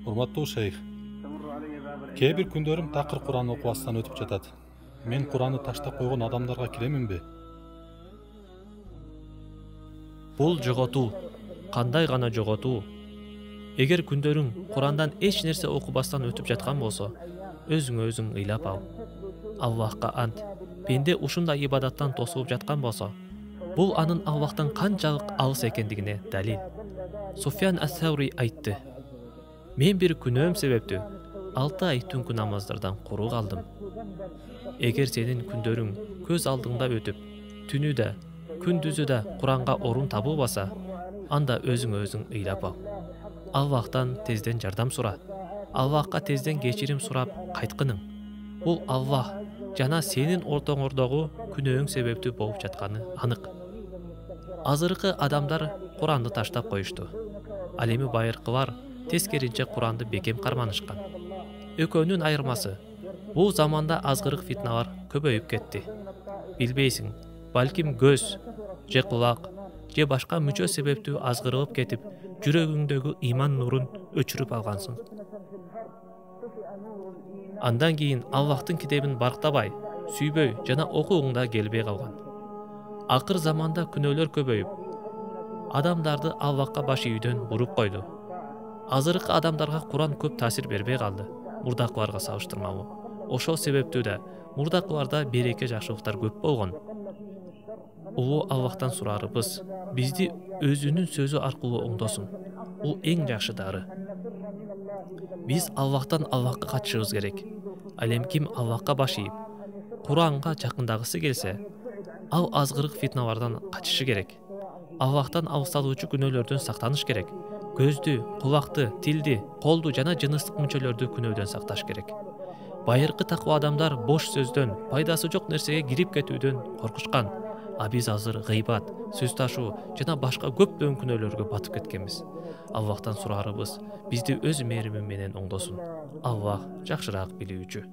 Урматтуу шейх, кээ бир күндөрүм такыр Куран окубастан өтүп жатат. Мен Куранды таштап койгон адамдарга киреминби? Бул жоготуу, кандай гана жоготуу. Эгер күндөрүң Курандан эч нерсе окубастан өтүп жаткан болсо, өзүңө өзүң ыйлап ал. Аллахка ант, пенде ушундай ибадаттан тосулуп жаткан болсо, бул анын Аллахтан канчалык алыс экендигине далил. Суфьян ас-Саури айтты: "Мен бир күнөөм себептүү 6 ай түнкү намаздардан куру калдым." Эгер сенин күндөрүң көз алдыңда өтүп, түнү да, күндүзү да Куранга орун табылбаса, анда өзүңө өзүң ыйлап ал. Аллахтан тезден жардам сура. Аллахка тезден кечирим сурап кайткының. Бул Аллах жана сенин ортоңордогу күнөөң себептүү болуп жатканы анык. Азыркы адамдар Куранды таштап коюшту. Ал эми байыркылар тескеринче Куранды бекем карманышкан. Экөөнүн айырмасы, бул заманда азгырык фитналар көбөйүп кетти. Билбейсиң, балким көз, же кулак, же башка мүчө себептүү азгырылып кетип, жүрөгүңдөгү иман нурун өчүрүп алгансың. Андан кийин Аллахтын китебин барктабай, сүйбөй жана окугуң да келбей калган. Акыр заманда күнөөлөр көбөйүп, адамдарды Аллахка баш ийүүдөн буруп койду. Азыркы адамдарга Куран көп таасир бербей калды, мурдакыларга салыштырмалуу. Ошол себептүү да мурдакыларда береке жакшылыктар көп болгон. Улуу Аллахтан сурарыбыз, бизди өзүнүн сөзү аркылуу оңдосун. Бул эң жакшы дары. Биз Аллахтан Аллахка качышыбыз керек. Ал эми ким Аллахка баш ийип, Куранга жакындагысы келсе, ал азгырык фитналардан качышы керек. Аллахтан алысталуучу күнөөлөрдөн сактаныш керек. Көздү, кулакты, тилди, колду жана жыныстык мүчөлөрдү күнөөдөн сакташ керек. Байыркы таква адамдар бош сөздөн, пайдасы жок нерсеге кирип кетүүдөн коркушкан. А биз азыр гыйбат, сөз ташуу жана башка көптөгөн күнөөлөргө батып кеткенбиз. Аллахтан сурарыбыз, бизди өз мээрими менен оңдосун. Аллах жакшыраак билүүчү.